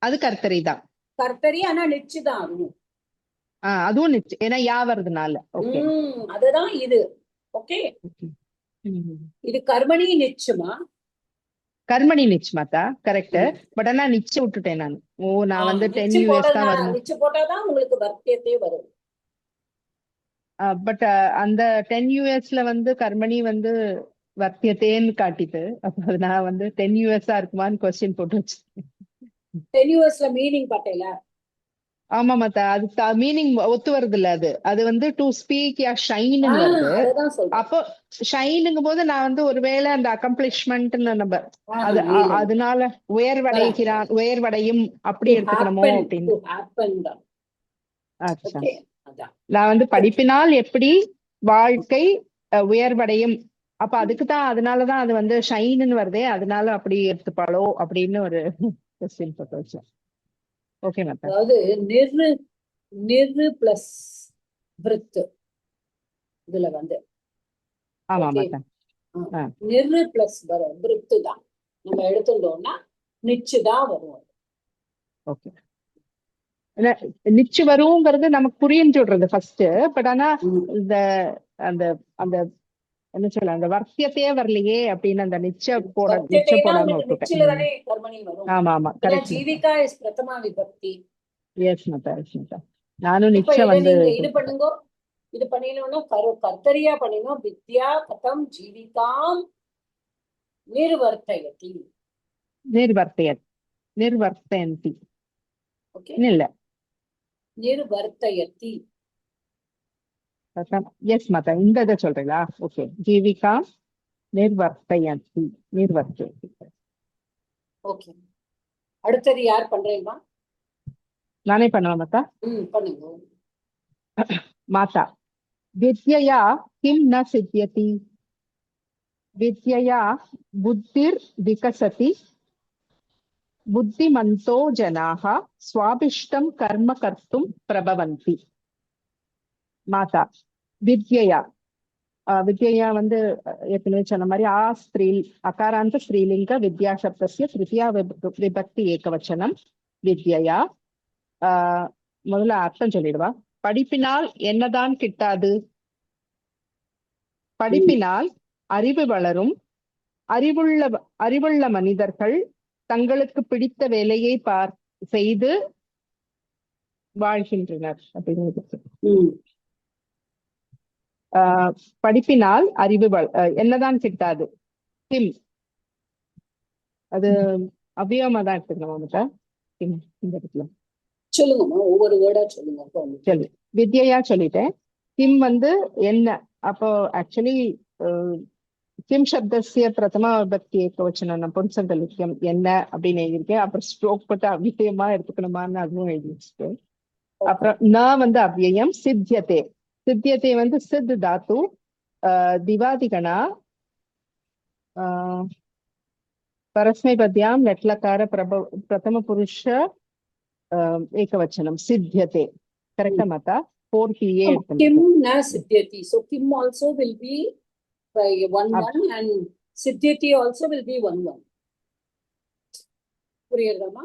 அது கர்த்தரி தான். கர்த்தரி ஆனா நிச்சுதான் அதுவும். அதுவும் நிச்சு, ஏன்னா யா வருதுனால. ஓகே. அதுதான் இது. ஓகே. இது கர்மணி நிச்சுமா? கர்மணி நிச்சு மாத்தா, கரெக்ட். பட் ஆனா நிச்சு விட்டுட்டேன் நான். நான் வந்து 10 years தான் வரணும். நிச்சு போட்டாதான் உங்களுக்கு வர்த்தியத்தே வரும். பட் அந்த 10 yearsல வந்து கர்மணி வந்து வர்த்தியத்தேன்னு காட்டிட்டு, அப்ப நான் வந்து 10 years இருக்குமான்னு கொஸ்டின் போட்டு வச்சேன். 10 yearsல மீனிங் பட்டேல. ஆமா மாத்தா, அது மீனிங் ஒத்து வருது இல்ல. அது வந்து டு ஸ்பீக் யா ஷைன் வருது. அப்போ ஷைனுங்கும் போது நான் வந்து ஒருவேளை அந்த அக்கம்ப்ளிஷ்மெண்ட் நம்ம அதனால உயர்வடையும் அப்படி எடுத்துக்கணுமோ அப்படின்னு. நான் வந்து படிப்பினால் எப்படி வாழ்க்கை உயர்வடையும், அப்ப அதுக்குதான், அதனாலதான் அது வந்து ஷைன்னு வருதே, அதனால அப்படி எடுத்துப்பாளோ அப்படின்னு ஒரு கொஸ்டின் போட்டு வச்சேன். ஓகே மாத்தா. அதாவது நிர்ரு பிளஸ் விருத்து இதுல வந்து. ஆமா மாத்தா. நிர்ரு பிளஸ் விருத்து தான் நம்ம எடுத்துட்டோம்னா நிச்சுதான் வரும். ஓகே. நிச்சு வருங்கிறது நமக்கு புரியும் சொல்றது ஃபர்ஸ்ட். பட் ஆனா இந்த அந்த அந்த என்ன சொல்ல, அந்த வர்த்தியத்தையே வரலையே அப்படின்னு அந்த நிச்ச போடாம விட்டுட்டேன். ஆமா ஆமா கரெக்ட். ஜீவிகா இஸ் பிரதமா விபக்தி. எஸ் மாதா, எஸ் மாதா. நானும் நிச்ச வந்து இது பண்ணுங்க. இது பண்ணினோம்னா கர்த்தரியா பண்ணினோம். வித்யா கதம் ஜீவிகாம் நிர்வர்த்தயதி. நிர்வர்த்தயந்தி. ஓகே. இல்ல நிர்வர்த்தயதி. எஸ் மாதா, இந்த இதை சொல்றீங்களா? ஓகே. ஜீவிகா நிர்வர்த்தயந்தி. ஓகே. அடுத்தது யார் பண்றீங்களா? நானே பண்ணுவேன் மாதா. பண்ணுங்க மாதா. வித்யயா கிம் ந சித்யதி? வித்யயா புத்திர் விகசதி. புத்திமந்தோ ஜனாஹ ஸ்வாபிஷ்டம் கர்ம கர்த்தும் பிரபவந்தி. மாதா. வித்யயா வித்யா வந்து ஏற்கனவே சொன்ன மாதிரி அகாராந்த ஸ்ரீலிங்க வித்யா சப்தஸ்ய திருத்தியா விபக்தி ஏகவச்சனம். வித்யா முதல்ல அர்த்தம் சொல்லிடுவா. படிப்பினால் என்னதான் கிட்டாது? படிப்பினால் அறிவு வளரும். அறிவுள்ள மனிதர்கள் தங்களுக்கு பிடித்த வேலையை செய்து வாழ்கின்றனர் அப்படிங்கிறது. படிப்பினால் அறிவு என்னதான் கிட்டாது? கிம் அது அவ்வியமா தான் எடுத்துக்கணும். இந்த இடத்துல சொல்லுங்க, ஒவ்வொரு வேர்டா சொல்லுங்க. சொல்லு. வித்யா சொல்லிட்டேன். கிம் வந்து என்ன? அப்போ ஆக்சுவலி கிம் சப்தஸ்ய பிரதமா விபக்தி ஏகவச்சனம் புருஷர்களுக்கும் என்ன அப்படின்னு எழுதியிருக்கேன். அப்புறம் ஸ்ட்ரோக் போட்டு அவ்வியமா எடுத்துக்கணுமான்னு அதுவும் எழுதி வச்சுட்டேன். அப்புறம் நான் வந்து அவ்வியம். சித்தியத்தை வந்து சித் தாத்து திவாதிகணா பரஸ்மைபத்யாம் லட்லக்கார பிரதம புருஷ ஏகவச்சனம் சித்தியதே. கரெக்டா மாதா? 4PA. Kim na siddhyati. So Kim also will be 1-1 and siddhyati also will be 1-1. புரியுறதாமா?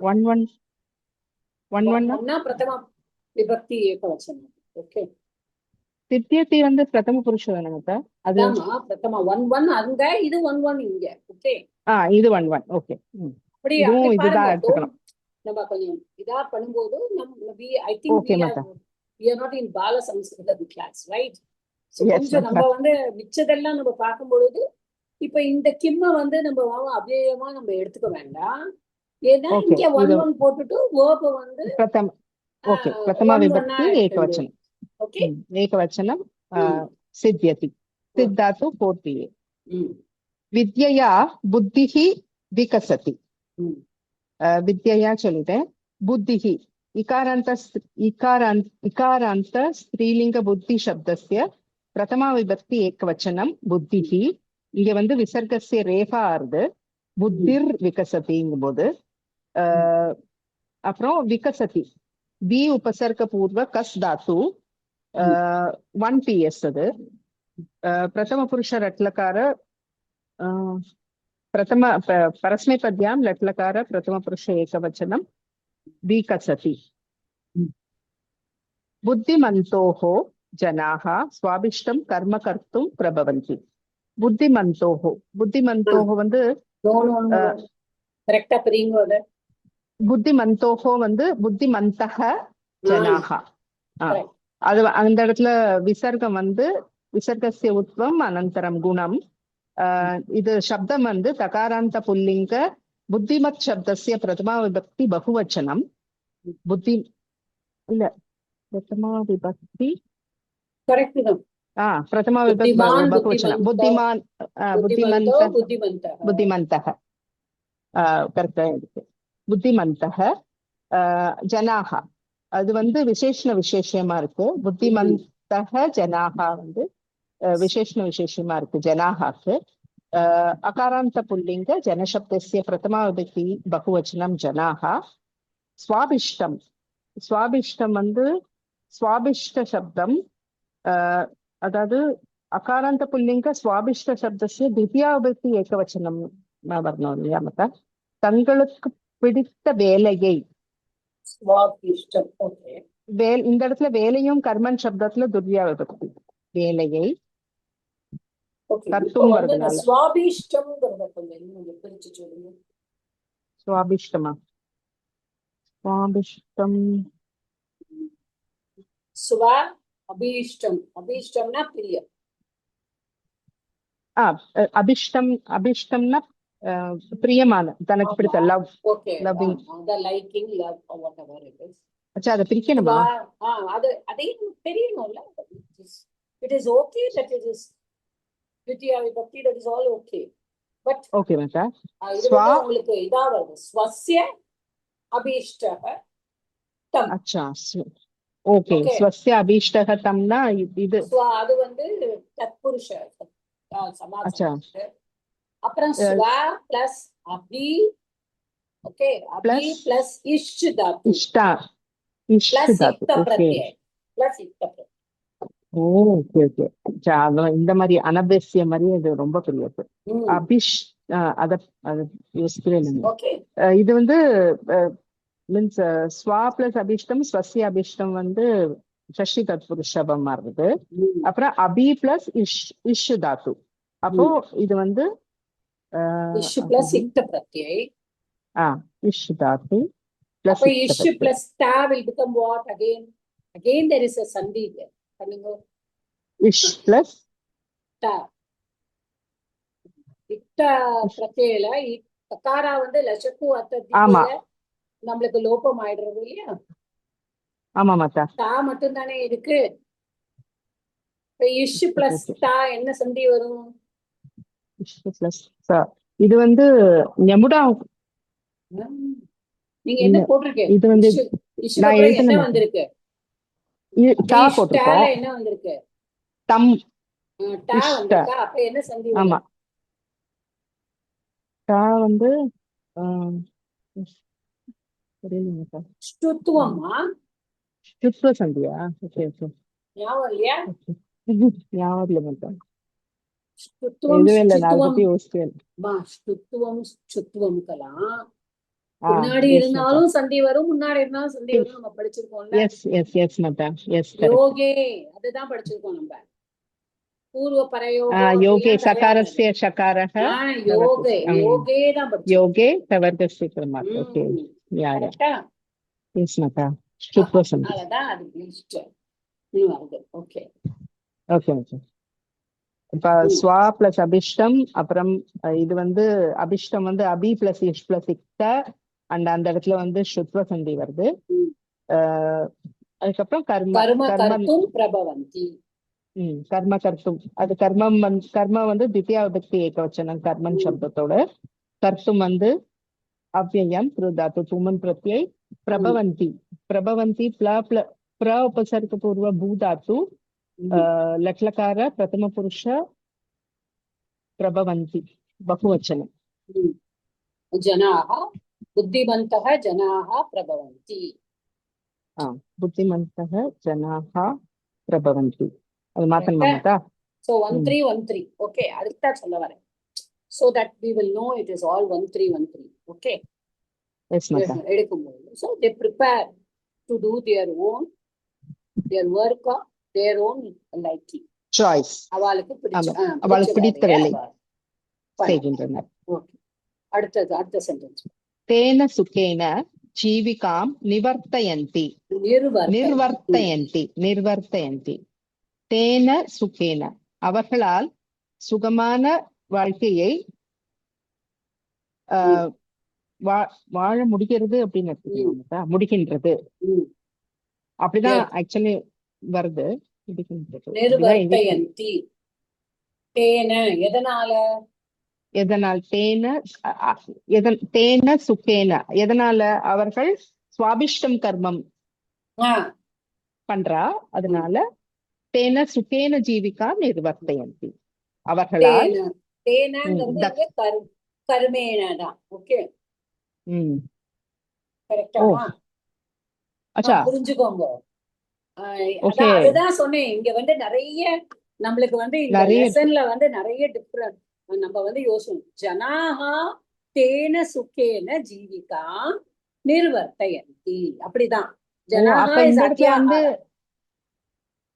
1-1 பிரதம விபக்தி ஏகவச்சனம். ஓகே. சித்தியத்தை வந்து பிரதம புருஷ தானே மாதா? அதாமா பிரதம 1-1 அங்க, இது 1-1 இங்க. ஓகே. இது 1-1. ஓகே. அப்படி இதுதான் எடுத்துக்கணும். நம்ம கொஞ்சம் இதா பண்ணும்போது I think we are not in Bala Samskrita class, right? So கொஞ்சம் நம்ம வந்து மிச்சதெல்லாம் நம்ம பார்க்கும் பொழுது இப்ப இந்த கிம்ம வந்து நம்ம அவ்வியமா நம்ம எடுத்துக்க வேண்டாம். ஏன்னா ஓகே இங்க ஒன் இது ஒன் போட்டுட்டு verb வந்து பிரதம ஓகே பிரதமா ஒன் ஒன்னா விபக்தி ஏகவச்சனம் ஓகே. ஏகவச்சனம் சித்தியதி சித்தாத்து போட்டியே வித்யயா புத்திஹி விகசதி வித்யயா சொல்லிட்டேன் புத்திஹி இகாராந்த ஸ்திரீலிங்க புத்தி சப்தஸ்ய பிரதமா விபக்தி ஏகவச்சனம் புத்திஹி இங்க வந்து விசர்கஸ்ய ரேஃபா ஆறுது புத்திர் விகசதிங்கும் போது அப்புறம் விகசதி பி உபசர்க பூர்வ கஸ் தாத்து 1 PS அது பிரதம புருஷ ரட்லகார பிரதம பரஸ்மைபத்யாம் லட்லகார பிரதம புருஷ ஏகவச்சனம் விகசதி புத்திமந்தோஹ ஜனாஹ ஸ்வாபிஷ்டம் கர்ம கர்த்தும் பிரபவந்தி புத்திமந்தோஹ வந்து கரெக்டா பிரியுங்க. புத்திமந்தோஹ வந்து புத்திமந்தஹ ஜனாஹ அது அந்த இடத்துல விசர்க்கம் வந்து விசர்கஸ்ய உத்வம் அனந்தரம் குணம். இது சப்தம் வந்து தகாராந்த புல்லிங்க புத்திமத் சப்தஸ்ய பிரதமா விபக்தி பகுவச்சனம் பிரதமா விபக்தி பிரதமா விபக்தி பகுவச்சனம் புத்திமந்தः கரெக்டா இருக்கு புத்திமந்தः ஜனாஹ அது வந்து விசேஷமா இருக்கு புத்திமந்தः ஜனாஹ வந்து விசேஷமா இருக்கு ஜனாஹாக்கு அகாராந்த புல்லிங்க ஜனசப்தஸ்ய பிரதமா விபக்தி பகுவச்சனம் ஜனாஹ ஸ்வாபிஷ்டம் வந்து ஸ்வாபிஷ்ட சப்தம் அதாவது அகாராந்த புல்லிங்க ஸ்வாபிஷ்ட சப்தஸ்ய திவ்யா விபக்தி ஏகவச்சனம் வரணும் இல்லையா மத்த தங்களுக்கு பிடித்த வேலையை இந்த இடத்துல வேலையும் கர்மன் சப்தத்துல துர்யா விபக்தி வேலையை கர்த்தும் வருதுனால சுவாபிஷ்டமா சுவாபிஷ்டம் அபீஷ்டம்னா பிரியம். அபிஷ்டம்னா பிரியமான தனக்கு பிடித்த love loving liking love whatever it is. அச்சா அத பிரிக்கணுமா? அது அதையும் தெரியணும்ல. It is okay that it is Vidya Vibhakti, that is all okay. But okay mata இது வந்து உங்களுக்கு இதா வருது ஸ்வஸ்ய அபீஷ்டஹ தம். அச்சா ஓகே ஸ்வஸ்ய அபீஷ்டஹ தம்னா இது அது வந்து தத்புருஷ சமாசம். அச்சா அப்புறம் ஸ்வ பிளஸ் அபி ஓகே அபி பிளஸ் இஷ் தாத்து பிளஸ் இக்த பிரத்யய் பிளஸ் இக்த பிரத்யய். ஓகே இந்த மாதிரி அனபேசிய மாதிரி அது ரொம்ப பெரியது. அபிஷ் அத யோசிக்கவே இல்லை. இது வந்து மீன்ஸ் ஸ்வா பிளஸ் அபிஷ்டம் ஸ்வஸ்ய அபிஷ்டம் வந்து ஷஷ்டி தத்புருஷபம் மாறுது. அப்புறம் அபி பிளஸ் இஷ் தாத்து. அப்போ இது வந்து இஷ் பிளஸ் இக்த பிரத்யய். இஷ் தாத்து பிளஸ் இஷ் பிளஸ் தா will become what again there is a sandhi there. இஷ் பிளஸ் தா இக்த பிரத்யயில தகாரா வந்து லசக்கு அர்த்தத்துல நம்மளுக்கு லோபம் ஆயிடுறது இல்லையா? ஆமா மாதா தா மட்டும் தானே இருக்கு. இஷ் பிளஸ் தா என்ன சந்தி வரும்? இது வந்து யமுடா. நீங்க என்ன போட்டிருக்கீங்க? இது வந்து நான் என்ன வந்திருக்கு? தா போட்டிருக்கோம். என்ன வந்திருக்கு? தம் டா வந்திருக்கா? அப்ப என்ன சந்தி வரும்? ஆமா தா வந்து ஸ்துத்வமா ஸ்துத்வ சந்தியா? ஓகே ஞாபகம் இல்லையா? ஞாபகம் இல்ல மாதா. முன்னாடி இருந்தாலும் சந்தி வரும், முன்னாடி இருந்தாலும் சந்தி வரும். நம்ம படிச்சிருக்கோம்ல. யோகே அதுதான் படிச்சிருக்கோம் நம்ம. பூர்வ பரயோகம் யோகே சகாரஸ்ய ஷகாரஹ யோகே யோகே தான் படிச்சோம். யோகே தவர்கஸ்ய கிரமா. ஓகே யா யா எஸ் மாதா ஸ்துத்வ சந்தி. அதான் அது லிஸ்ட் வருது. Okay okay okay. இப்ப ஸ்வா பிளஸ் அபிஷ்டம். அப்புறம் இது வந்து அபிஷ்டம் வந்து அபி பிளஸ் இஷ் பிளஸ் இக்த அந்த இடத்துல வந்து சுத்வ சந்தி வருது. ம். அதுக்கப்புறம் கர்ம கர்ம கர்ம கர்த்தும் பிரபவந்தி. கர்ம கர்த்தும், அது கர்ம வந்து தித்யா விபக்தி ஏகவச்சனம் கர்மன் சப்தத்தோட. கர்த்தும் வந்து அவ்யயம் தாத்து துமன் பிரத்யை. பிரபவந்தி பிரபவந்தி प्र उपसर्ग पूर्व भू धातु लट्लकार प्रथम पुरुष प्रभवन्ति बहुवचनम्. जनाः बुद्धिमन्तः जनाः प्रभवन्ति. बुद्धिमन्तः जनाः प्रभवन्ति. அது மாத்தணுமா மாதா? So 1313. Okay, அதுக்கு சொல்ல வரேன். So that we will know it is all 1313. Okay. Yes, மாதா. எடுக்கும்போது so they prepare to do their work of their own liking. Choice. அவளுக்கு பிடித்த வேலை செய்கின்றனர். Okay. அடுத்த சென்டென்ஸ். தேன சுகேன ஜீவிகாம் நிவர்த்தயந்தி. நிர்வர்த்தயந்தி. தேன சுகேன, அவர்களால் சுகமான வாழ்க்கையை வாழ முடிகிறது அப்படின்னு முடிக்கின்றது. அப்படிதான் ஆக்சுவலி வருது. நிர்வர்த்தயந்தி. தேன எதனால் தேன சுகேன, எதனால அவர்கள் சுவாபிஷ்டம் கர்மம் பண்றா, அதனால தேன சுகேன ஜீவிகா நிர்வர்த்தயந்தி, அவர்களால். கர்மேனதான். ஓகே, கரெக்டாமா? புரிஞ்சுக்கோங்க. அதுதான் சொன்னேன். இங்க வந்து நிறைய நம்மளுக்கு வந்து இந்த லெசன்ல வந்து நிறைய டிஃபரண்ட் நம்ம வந்து யோசனை. ஜனாஹா தேன சுகேன ஜீவிகா நிர்வர்த்தயந்தி, அப்படிதான். ஜனாஹா இஸ் அத்தியாகாரம்.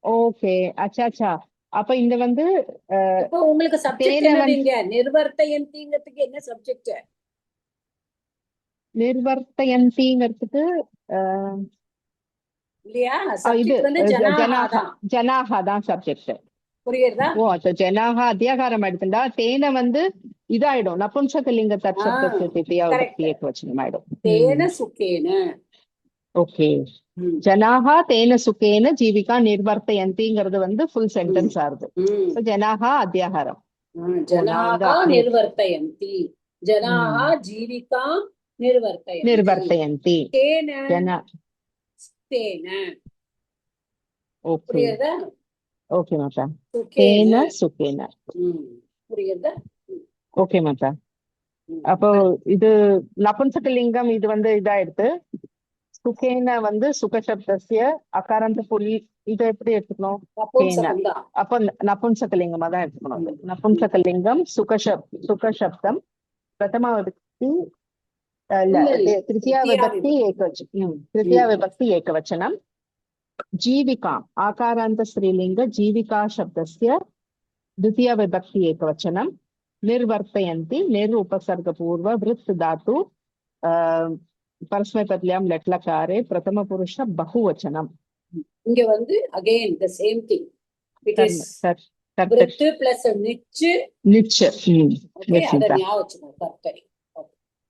ஓகே, அச்சா. அப்ப இந்த வந்து இப்போ உங்களுக்கு சப்ஜெக்ட் என்னதுங்க? நிர்வர்த்தயந்திங்கிறதுக்கு என்ன சப்ஜெக்ட்? நிர்வர்த்தயந்திங்கிறதுக்கு இல்லையா? சப்ஜெக்ட் வந்து ஜனாஹா தான் சப்ஜெக்ட். புரியுதா? ஓ, அப்ப ஜனாஹா அத்தியாகாரம் எடுத்துட்டா தேன வந்து இதாயிடும், நபும்சகலிங்க தற்சப்தத்தை ஏகவச்சனம் ஆயிடும். தேன சுகேன. ஓகே, ஜனாஹா தேன சுகேன ஜீவிகா நிர்வர்த்தயந்திங்கிறது வந்து ஃபுல் சென்டென்ஸ் ஆகுது. ஜனாஹா அத்தியாகாரம். ஜனாஹா நிர்வர்த்தயந்தி, ஜனாஹா ஜீவிகா நிர்வர்த்தயந்தி. தேன. புரியுதா? ஓகே மாதா. தேன சுகேன. புரியுதா? ஓகே மாதா. அப்போ இது நபும்சகலிங்கம், இது வந்து இதாயிடுது. சுகேன வந்து சுகசப்தஸ்ய அகாராந்த புள்ளி, இதை எப்படி எடுத்துக்கணும்? அப்ப நபும்சகலிங்கமா தான் எடுத்துக்கணும். நபும்சகலிங்கம் சுகசப்தம் பிரதமா விபக்தி திருத்தியா விபக்தி ஏகவச்சனம். जीविका आकारांत स्त्रीलिंग जीविका शब्दस्य द्वितीया विभक्ति एकवचनं. निर्वर्तयन्ति निर उपसर्ग पूर्व वृत्त धातु परस्मैपद्यां लट्लकारे प्रथम पुरुष बहुवचनं. இங்க வந்து again the same thing, it is वृत्त plus निच. okay, அத ஞாபகம் வச்சுக்கோங்க. கரெக்ட்.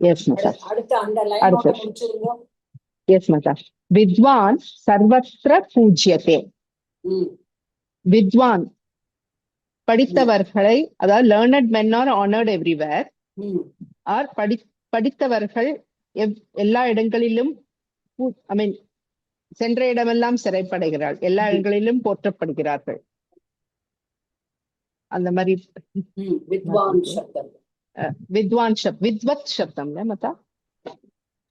yes mata. அடுத்து அந்த லைன் நோட் முடிச்சிருங்க. yes mata. विद्वान सर्वत्र पूज्यते. வித்வான் படித்தவர்களை, அதாவது learned men are honored everywhere. ஆர் படித்தவர்கள் எல்லா இடங்களிலும், ஐ மீன் சென்ற இடமெல்லாம் சிறைப்படைகிறாள், எல்லா இடங்களிலும் போற்றப்படுகிறார்கள். அந்த மாதிரி வித்வான் வித்வத் சப்தம் மத்தா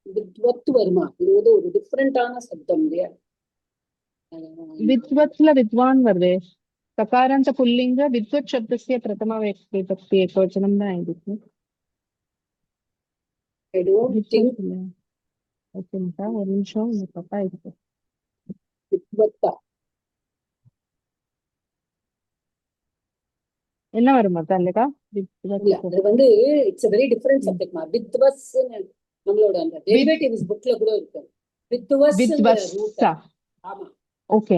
வித்வத் வருமா? இது ஒரு டிஃபரெண்டான சப்தம் இல்லையா? வித்வத்ல வித்வான் வருது. சகாராந்த புல்லிங்க வித்வத் சப்தஸ்ய பிரதம விபக்தி ஏகவச்சனம் தான் ஆயிடுச்சு. ஓகே மத்தா, ஒரு நிமிஷம் தப்பா இருக்கு. வித்வத்தா என்ன வரும் மத்தா இல்லக்கா? அது வந்து it's a very different subject மா. வித்வஸ் நம்மளோட அந்த டெரிவேட்டிவ்ஸ் புக்ல கூட இருக்கு. வித்வஸ். ஆமா. ஓகே,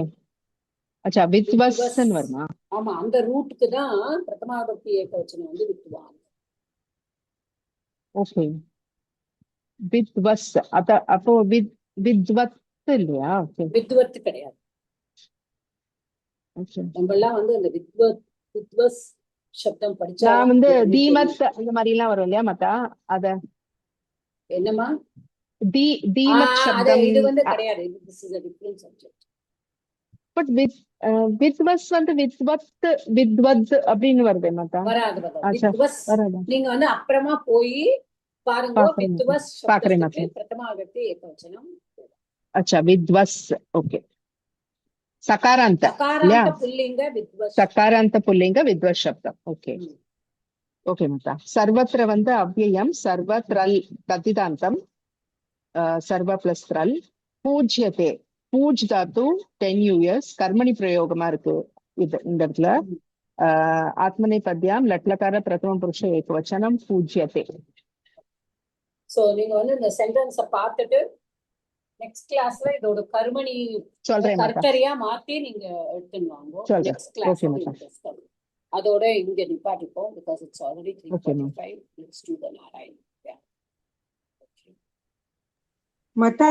அச்சா வித்வஸ்ன்னு வருமா? ஆமா, அந்த ரூட்க்கு தான் பிரதமா விபக்தி ஏகவச்சனம் வந்து வித்வான். ஓகே, வித்வஸ் அப்போ வித்வத் இல்லையா? ஓகே வித்வத் கிடையாது. ஓகே. நம்ம எல்லாம் வந்து அந்த வித்வஸ் சப்தம் படிச்சா நான் வந்து நமக்கு வந்து தீமத் தெரியும். இந்த மாதிரி எல்லாம் வரும் இல்லையா மத்தா? அத என்னம்மா? தீமத் அது சப்தம். இது வந்து கிடையாது. This is a different subject. But வித்வஸ் வந்து வித்வத் அப்படின்னு வருது மத்தா? வராது அச்சா வித்வஸ். வராதா? நீங்க வந்து அப்புறமா போய் பாருங்க. பாக்குறேன் வித்வஸ் பாக்குறேன் சப்தத்துக்கு மத்தா. பிரதமா விபக்தி ஏகவச்சனம். அச்சா வித்வஸ். ஓகே. சகாராந்த இல்லையா? சகாராந்த புல்லிங்க வித்வஸ். சகாராந்த புல்லிங்க வித்வத் சப்தம். ஓகே ம். ஓகே மத்தா. சர்வத்திர வந்து அவ்யயம், சர்வத்ரல் தத்திதாந்தம், சர்வ பிளஸ் த்ரல். பூஜ்யதே பூஜ் தாத்து 10 years கர்மணி பிரயோகமா இருக்கு இது இந்த இடத்துல. ஆத்மநேபத்யாம் லட்லகார பிரதம புருஷ ஏகவச்சனம் பூஜ்யதே. சோ நீங்க வந்து இந்த சென்டென்ஸ பார்த்துட்டு நெக்ஸ்ட் கிளாஸ்ல இதோட கர்மணி சொல்றேன் மத்தா. கர்த்தரியா மாத்தி நீங்க எடுத்துன்னு வாங்க. சொல்றேன். நெக்ஸ்ட் கிளாஸ் ஓகே மத்தா. அதோட இங்க நிப்பாட்டிப்போம். Because it's already okay ma'am. 3:45. Let's do the Narayan. மத்தா